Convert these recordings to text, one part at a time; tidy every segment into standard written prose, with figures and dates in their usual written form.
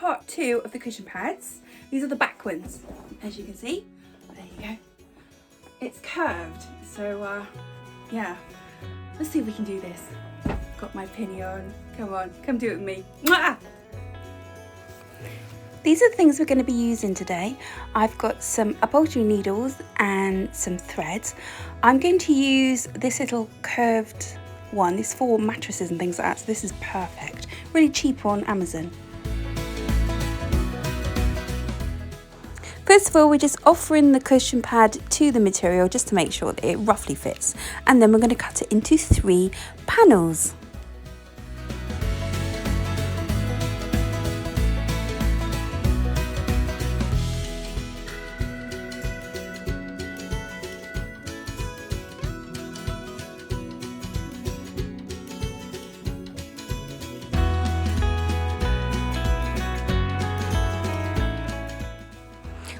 part 2 of the cushion pads. These are the back ones, as you can see. There you go. It's curved, so yeah. Let's see if we can do this. Got my pinny on. Come on, come do it with me. Mwah! These are the things we're going to be using today. I've got some upholstery needles and some threads. I'm going to use this little curved one. This for mattresses and things like that, so this is perfect. Really cheap on Amazon. First of all, we're just offering the cushion pad to the material just to make sure that it roughly fits. And then we're going to cut it into 3 panels.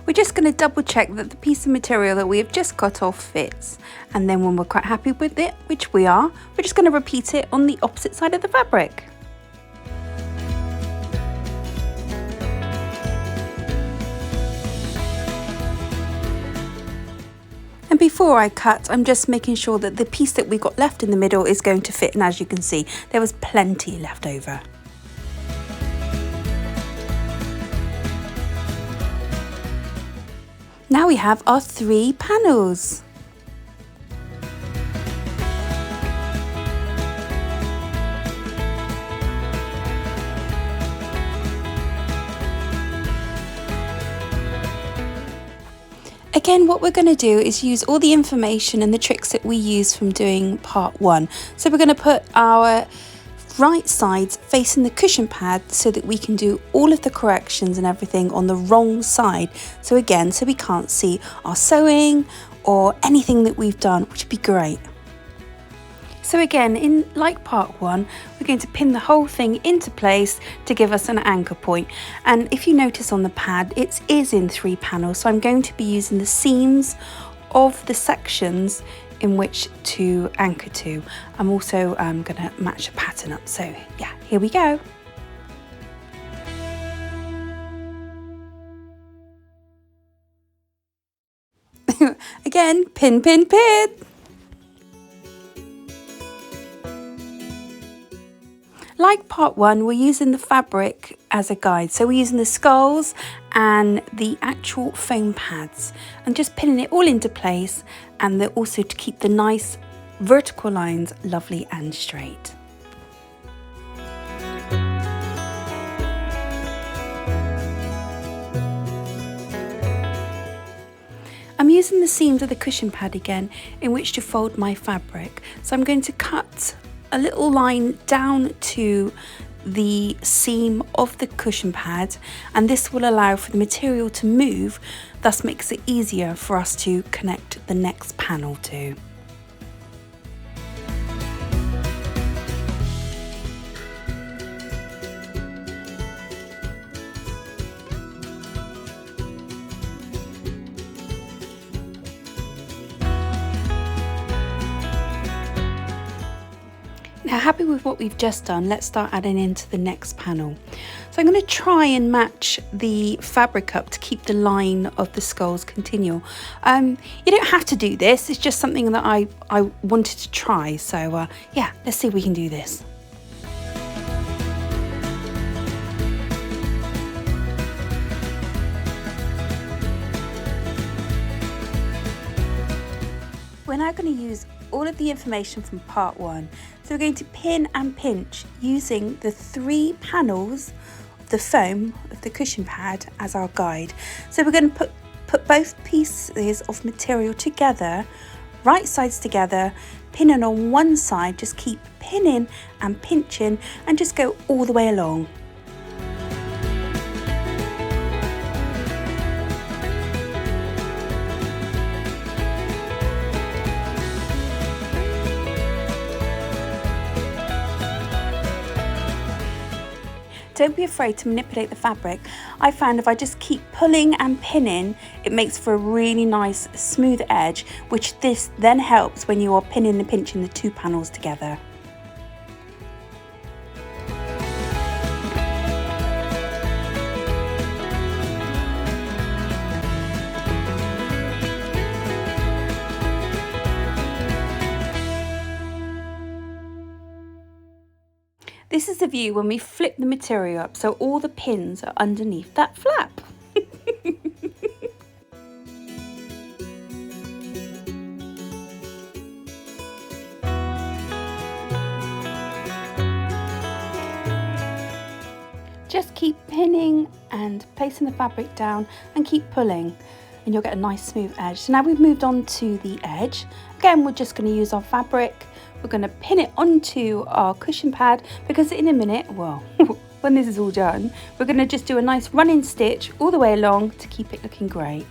We're just going to double check that the piece of material that we have just cut off fits, and then when we're quite happy with it, which we are, we're just going to repeat it on the opposite side of the fabric. And before I cut, I'm just making sure that the piece that we got left in the middle is going to fit, and as you can see, there was plenty left over. Now we have our 3 panels. Again, what we're going to do is use all the information and the tricks that we used from doing part 1. So we're going to put our right sides facing the cushion pad so that we can do all of the corrections and everything on the wrong side. So again, so we can't see our sewing or anything that we've done, which would be great. So again, in like part 1, we're going to pin the whole thing into place to give us an anchor point. And if you notice on the pad, it is in 3 panels. So I'm going to be using the seams of the sections in which to anchor to. I'm also going to match the pattern up. So yeah, here we go. Again, pin, pin, pin. Like part 1, we're using the fabric as a guide. So we're using the skulls and the actual foam pads and just pinning it all into place, and they're also to keep the nice vertical lines lovely and straight. I'm using the seams of the cushion pad again in which to fold my fabric. So I'm going to cut a little line down to the seam of the cushion pad, and this will allow for the material to move, thus makes it easier for us to connect the next panel to. Now, happy with what we've just done, let's start adding into the next panel. So I'm going to try and match the fabric up to keep the line of the skulls continual. You don't have to do this, it's just something that I wanted to try. So yeah, let's see if we can do this. We're now going to use all of the information from part 1. So we're going to pin and pinch using the 3 panels of the foam of the cushion pad as our guide. So we're going to put both pieces of material together, right sides together, pinning on one side, just keep pinning and pinching and just go all the way along. Don't be afraid to manipulate the fabric. I found if I just keep pulling and pinning, it makes for a really nice smooth edge, which this then helps when you are pinning and pinching the 2 panels together. This is the view when we flip the material up, so all the pins are underneath that flap. Just keep pinning and placing the fabric down and keep pulling and you'll get a nice smooth edge. So now we've moved on to the edge. Again, we're just going to use our fabric. We're going to pin it onto our cushion pad because in a minute, well, when this is all done, we're going to just do a nice running stitch all the way along to keep it looking great.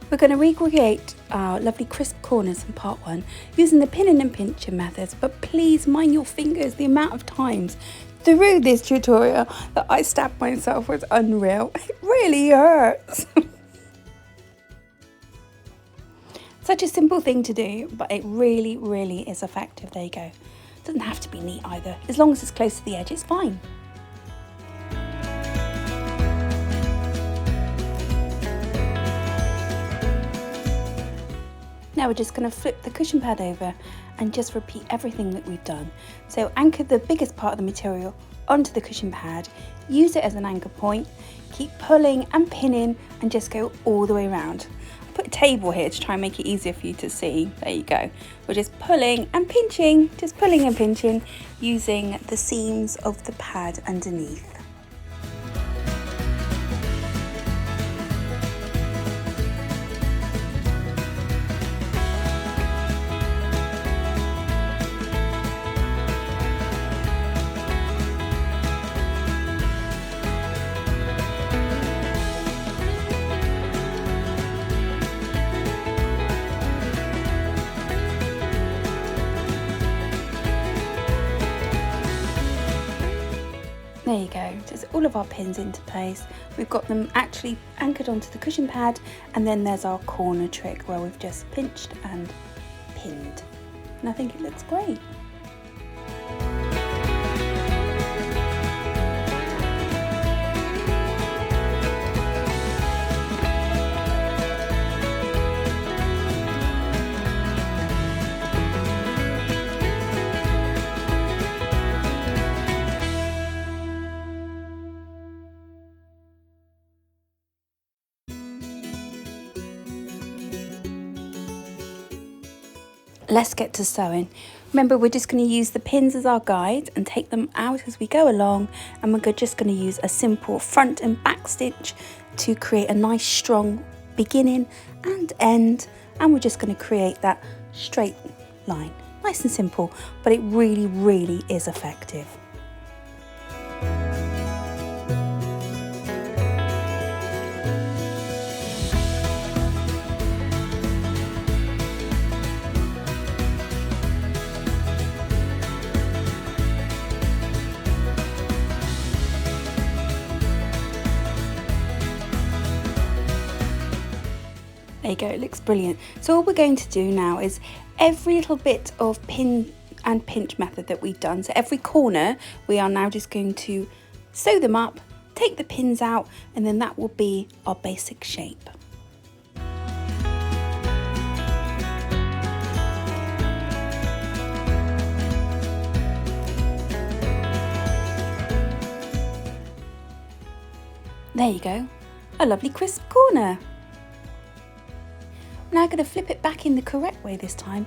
We're going to recreate our lovely crisp corners in part 1 using the pinning and pinching methods, but please mind your fingers. The amount of times through this tutorial that I stabbed myself was unreal. It really hurts. Such a simple thing to do, but it really, really is effective. There you go. It doesn't have to be neat either. As long as it's close to the edge, it's fine. Now we're just going to flip the cushion pad over and just repeat everything that we've done. So anchor the biggest part of the material onto the cushion pad, use it as an anchor point, keep pulling and pinning and just go all the way around. I put a table here to try and make it easier for you to see. There you go. We're just pulling and pinching, using the seams of the pad underneath. There you go, just all of our pins into place. We've got them actually anchored onto the cushion pad, and then there's our corner trick where we've just pinched and pinned. And I think it looks great. Let's get to sewing. Remember, we're just going to use the pins as our guide and take them out as we go along, and we're just going to use a simple front and back stitch to create a nice strong beginning and end, and we're just going to create that straight line. Nice and simple, but it really, really is effective. There you go, it looks brilliant. So all we're going to do now is every little bit of pin and pinch method that we've done, so every corner, we are now just going to sew them up, take the pins out, and then that will be our basic shape. There you go, a lovely crisp corner. Now I'm going to flip it back in the correct way this time.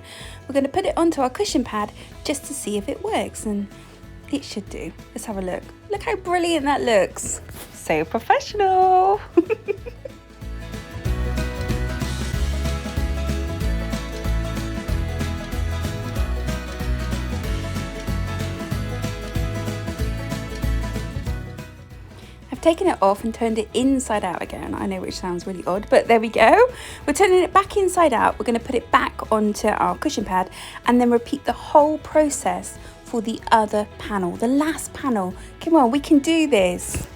We're going to put it onto our cushion pad just to see if it works, and it should do. Let's have a look. Look how brilliant that looks. So professional. Taken it off and turned it inside out again. I know, which sounds really odd, but there we go. We're turning it back inside out. We're going to put it back onto our cushion pad and then repeat the whole process for the other panel, the last panel. Come on, we can do this.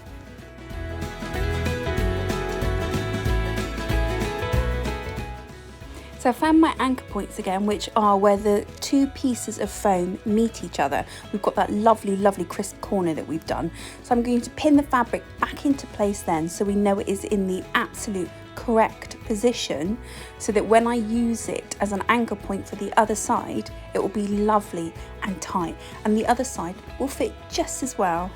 So I found my anchor points again, which are where the two pieces of foam meet each other. We've got that lovely, lovely crisp corner that we've done. So I'm going to pin the fabric back into place then, so we know it is in the absolute correct position so that when I use it as an anchor point for the other side, it will be lovely and tight, and the other side will fit just as well.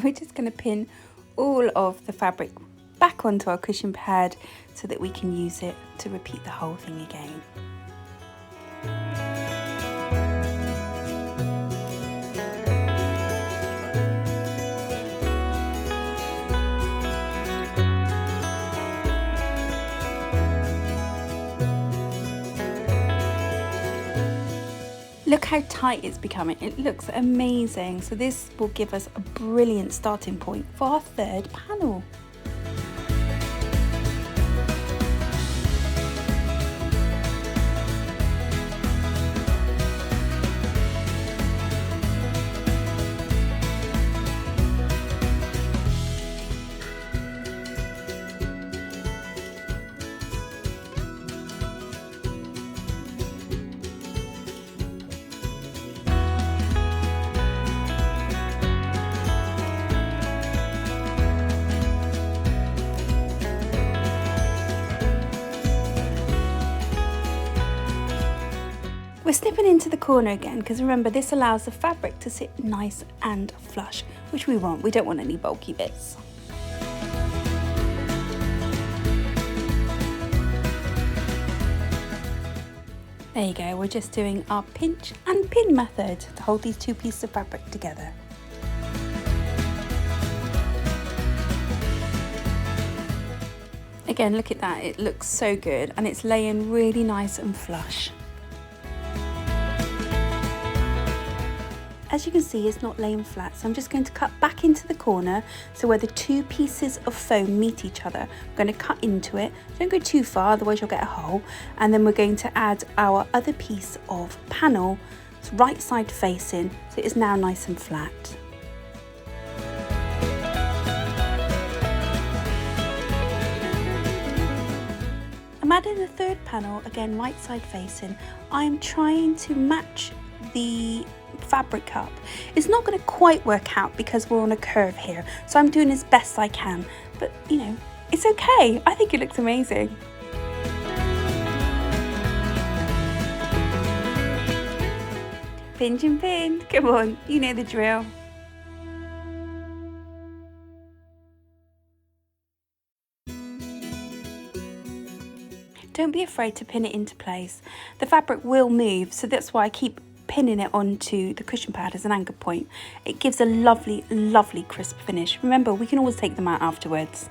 We're just going to pin all of the fabric back onto our cushion pad so that we can use it to repeat the whole thing again. Look how tight it's becoming. It looks amazing. So this will give us a brilliant starting point for our third panel. We're snipping into the corner again because remember, this allows the fabric to sit nice and flush, which we want. We don't want any bulky bits. There you go, we're just doing our pinch and pin method to hold these two pieces of fabric together. Again, look at that, it looks so good and it's laying really nice and flush. As you can see, it's not laying flat, so I'm just going to cut back into the corner, so where the two pieces of foam meet each other, I'm going to cut into it. Don't go too far, otherwise you'll get a hole. And then we're going to add our other piece of panel, it's right side facing, so it is now nice and flat. I'm adding the third panel, again right side facing. I'm trying to match the fabric up. It's not going to quite work out because we're on a curve here, so I'm doing as best I can, but you know, it's okay. I think it looks amazing. Pinch and pin, come on, you know the drill. Don't be afraid to pin it into place. The fabric will move, so that's why I keep pinning it onto the cushion pad as an anchor point. It gives a lovely, lovely crisp finish. Remember, we can always take them out afterwards.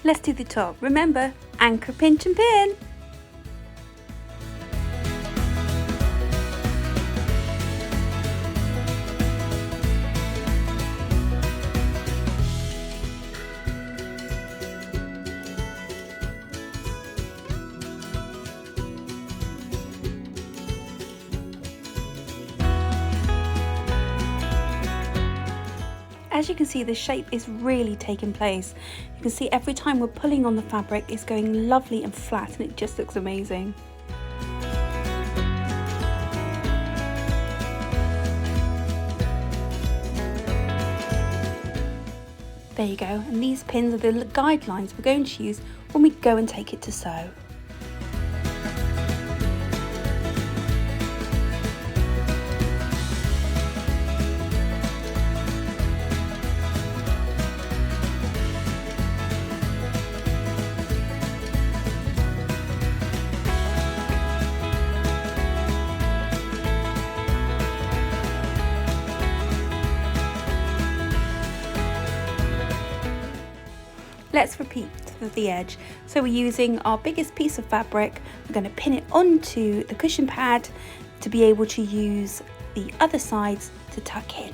Let's do the top. Remember, anchor, pinch and pin. As you can see, the shape is really taking place. You can see every time we're pulling on the fabric, it's going lovely and flat, and it just looks amazing. There you go, and these pins are the guidelines we're going to use when we go and take it to sew. Let's repeat. width of the edge. So we're using our biggest piece of fabric, we're going to pin it onto the cushion pad to be able to use the other sides to tuck in.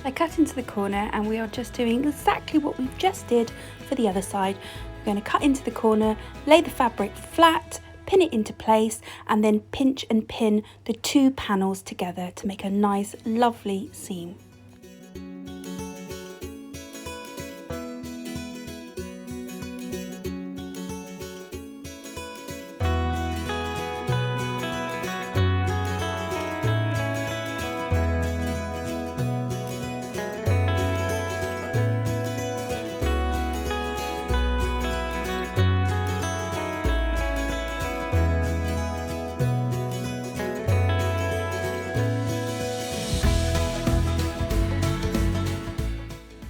I cut into the corner and we are just doing exactly what we've just did for the other side. We're going to cut into the corner, lay the fabric flat, pin it into place and then pinch and pin the two panels together to make a nice lovely seam.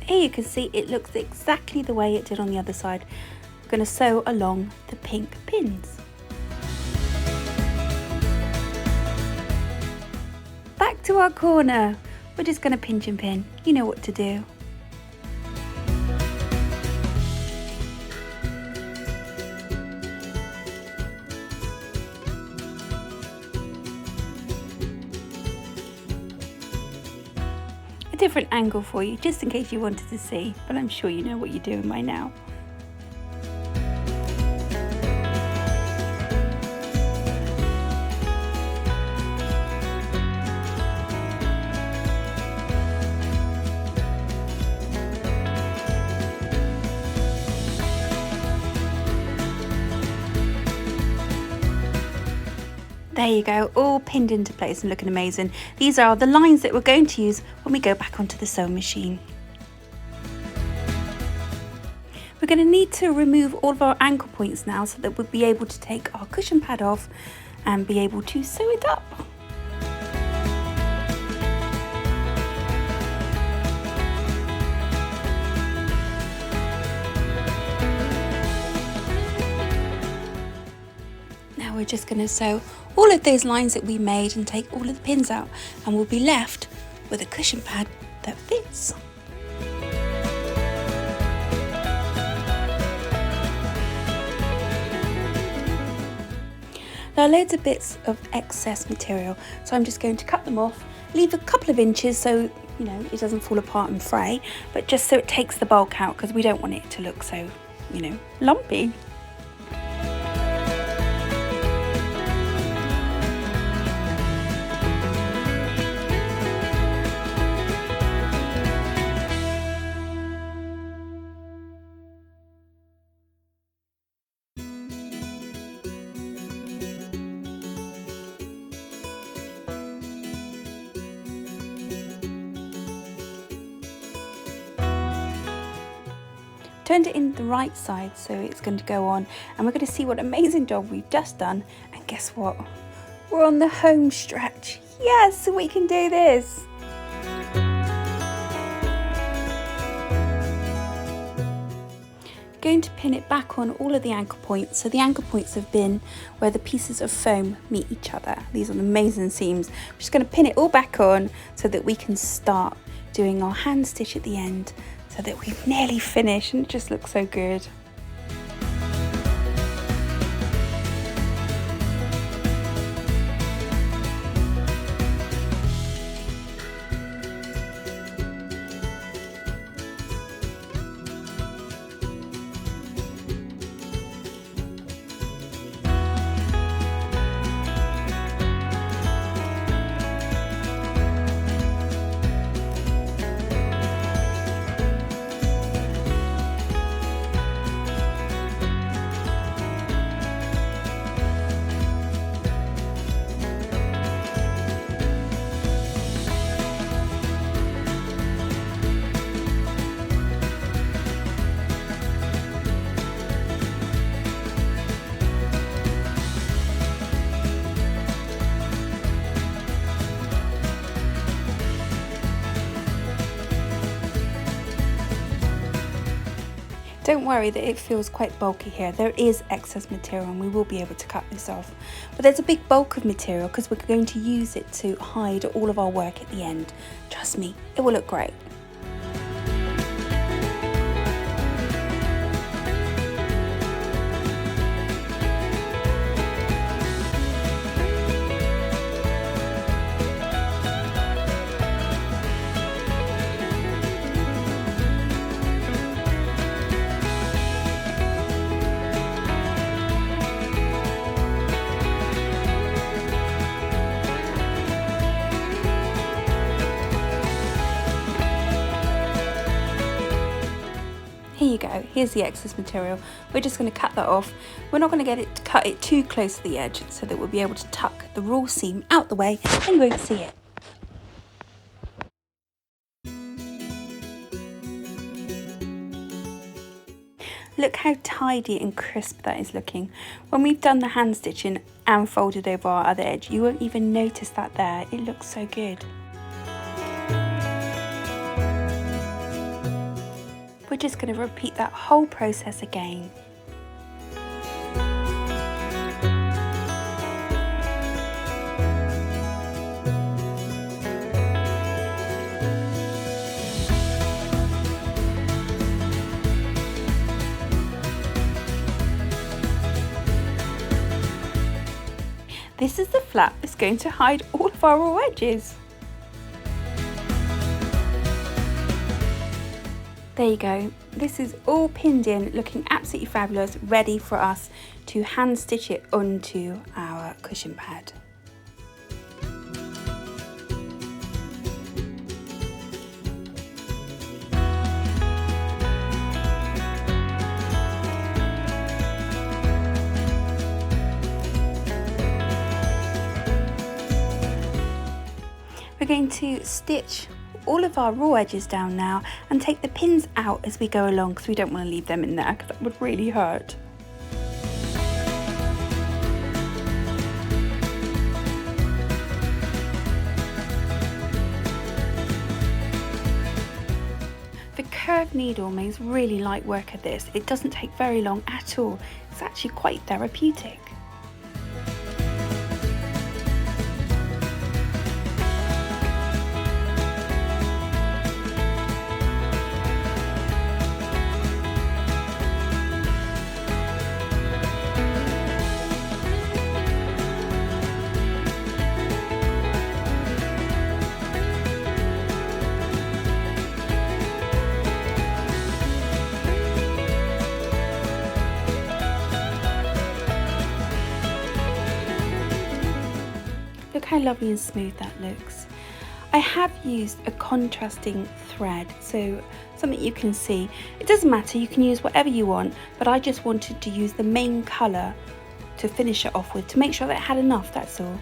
Here you can see it looks exactly the way it did on the other side. We're going to sew along the pink pins. Back to our corner. We're just going to pinch and pin. You know what to do. Different angle for you just in case you wanted to see, but I'm sure you know what you're doing by now. There you go, all pinned into place and looking amazing. These are the lines that we're going to use when we go back onto the sewing machine. We're going to need to remove all of our ankle points now so that we'll be able to take our cushion pad off and be able to sew it up. Now we're just going to sew all of those lines that we made and take all of the pins out, and we'll be left with a cushion pad that fits. There are loads of bits of excess material, so I'm just going to cut them off, leave a couple of inches so you know it doesn't fall apart and fray, but just so it takes the bulk out because we don't want it to look so, you know, lumpy. Turned it in the right side so it's going to go on, and we're going to see what amazing job we've just done. And guess what? We're on the home stretch. Yes, we can do this. Going to pin it back on all of the ankle points. So the ankle points have been where the pieces of foam meet each other. These are the amazing seams. I'm just going to pin it all back on so that we can start doing our hand stitch at the end, so that we've nearly finished and it just looks so good. Don't worry that it feels quite bulky here. There is excess material and we will be able to cut this off. But there's a big bulk of material because we're going to use it to hide all of our work at the end. Trust me, it will look great. Here you go, here's the excess material. We're just going to cut that off. We're not going to cut it too close to the edge so that we'll be able to tuck the raw seam out the way and you won't see it. Look how tidy and crisp that is looking. When we've done the hand stitching and folded over our other edge, you won't even notice that there. It looks so good. We're just going to repeat that whole process again. This is the flap that's going to hide all of our raw edges. There you go, this is all pinned in, looking absolutely fabulous, ready for us to hand stitch it onto our cushion pad. We're going to stitch all of our raw edges down now and take the pins out as we go along because we don't want to leave them in there because that would really hurt. The curved needle makes really light work of this. It doesn't take very long at all. It's actually quite therapeutic. Look how lovely and smooth that looks. I have used a contrasting thread, so something you can see. It doesn't matter, you can use whatever you want, but I just wanted to use the main colour to finish it off with, to make sure that it had enough, that's all.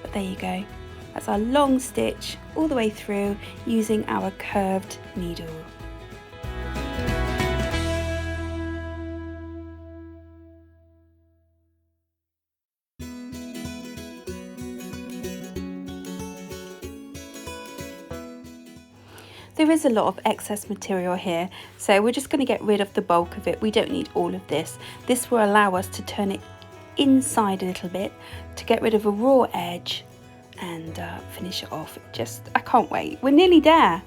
But there you go. That's our long stitch all the way through using our curved needle. There is a lot of excess material here, so we're just going to get rid of the bulk of it. We don't need all of this. This will allow us to turn it inside a little bit to get rid of a raw edge and finish it off. I can't wait. We're nearly there.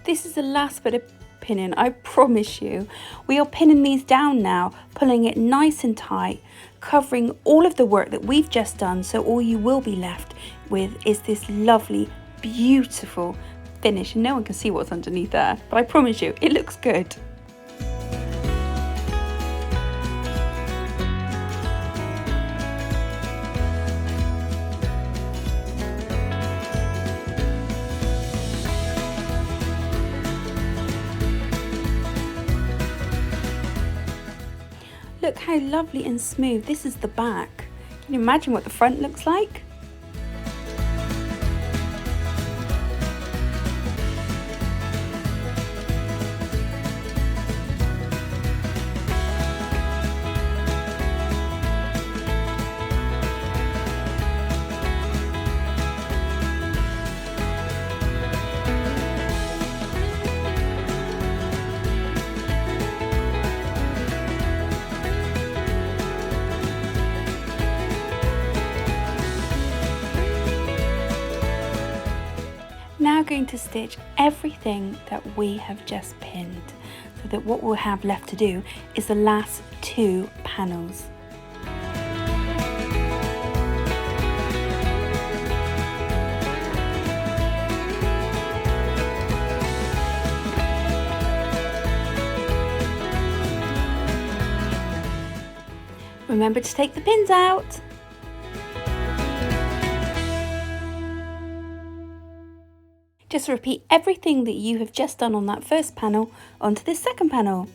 This is the last bit of pinning, I promise you. We are pinning these down now, pulling it nice and tight, covering all of the work that we've just done, so all you will be left with is this lovely, beautiful finish. And no one can see what's underneath there, but I promise you, it looks good. Look how lovely and smooth. This is the back. Can you imagine what the front looks like? Now going to stitch everything that we have just pinned, so that what we'll have left to do is the last 2 panels. Remember to take the pins out. Just repeat everything that you have just done on that first panel onto this second panel.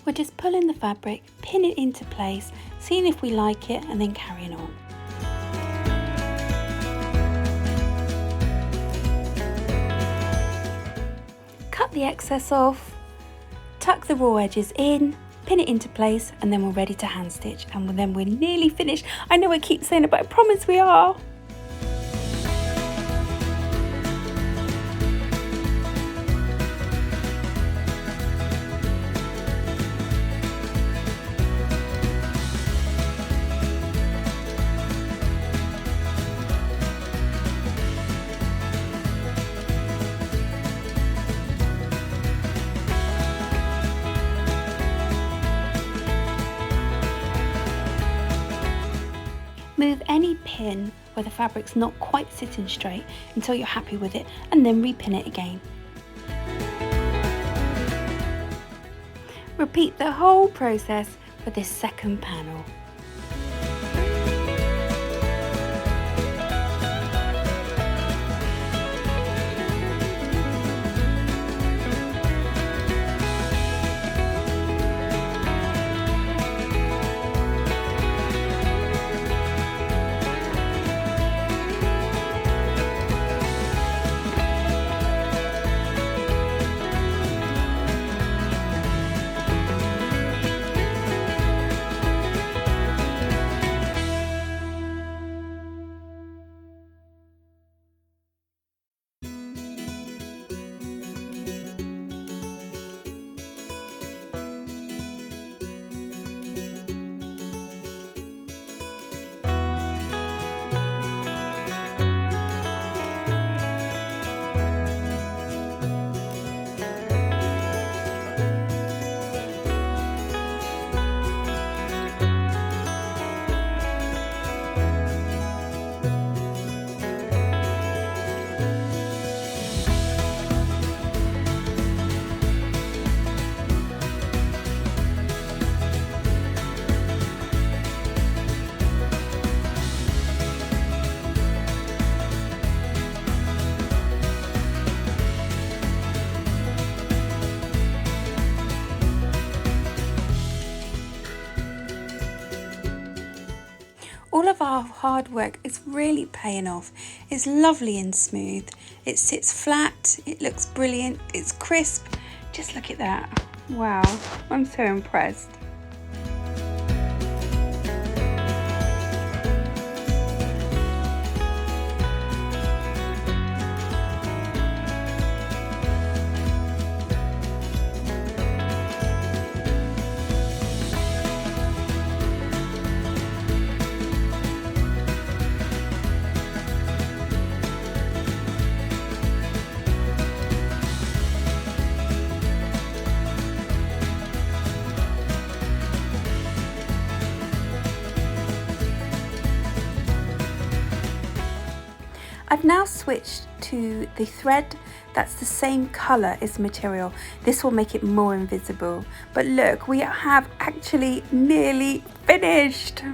We're just pulling the fabric, pin it into place, seeing if we like it, and then carrying on. Cut the excess off, tuck the raw edges in, pin it into place, and then we're ready to hand stitch, and then we're nearly finished. I know I keep saying it, but I promise we are. Move any pin where the fabric's not quite sitting straight until you're happy with it, and then repin it again. Repeat the whole process for this second panel. All of our hard work is really paying off. It's lovely and smooth. It sits flat, it looks brilliant, it's crisp. Just look at that. Wow, I'm so impressed. I've now switched to the thread that's the same colour as the material. This will make it more invisible. But look, we have actually nearly finished.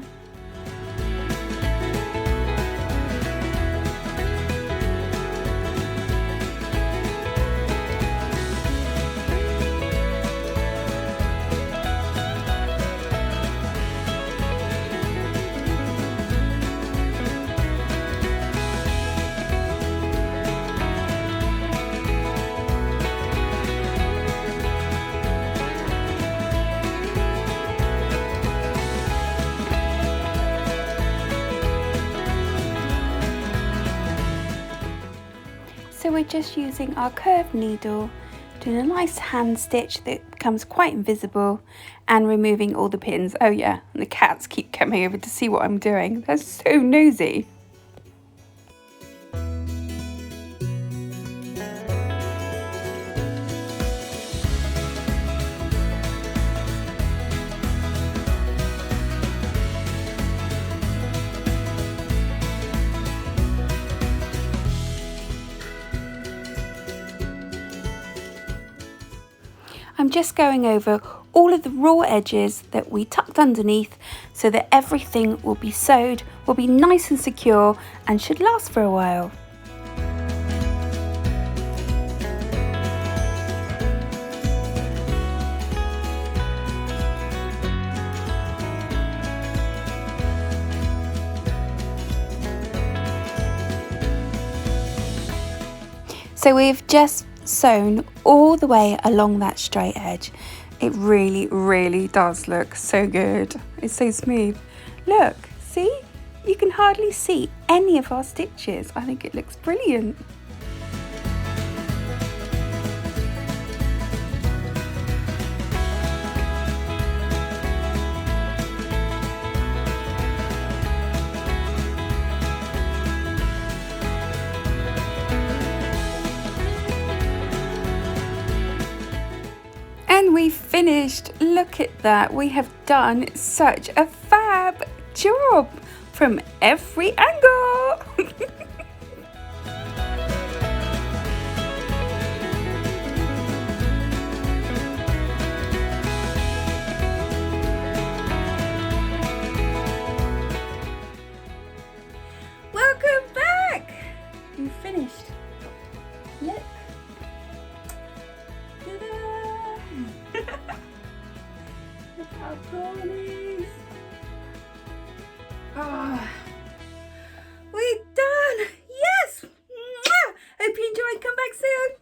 So we're just using our curved needle, doing a nice hand stitch that becomes quite invisible, and removing all the pins. Oh yeah, and the cats keep coming over to see what I'm doing. They're so nosy. I'm just going over all of the raw edges that we tucked underneath so that everything will be sewed, will be nice and secure, and should last for a while. So we've just sewn all the way along that straight edge. It really does look so good. It's so smooth. Look, see? You can hardly see any of our stitches. I think it looks brilliant. And we finished. Look at that. We have done such a fab job from every angle. Welcome back. You finished. Look. Ta-da! Look how cool it is.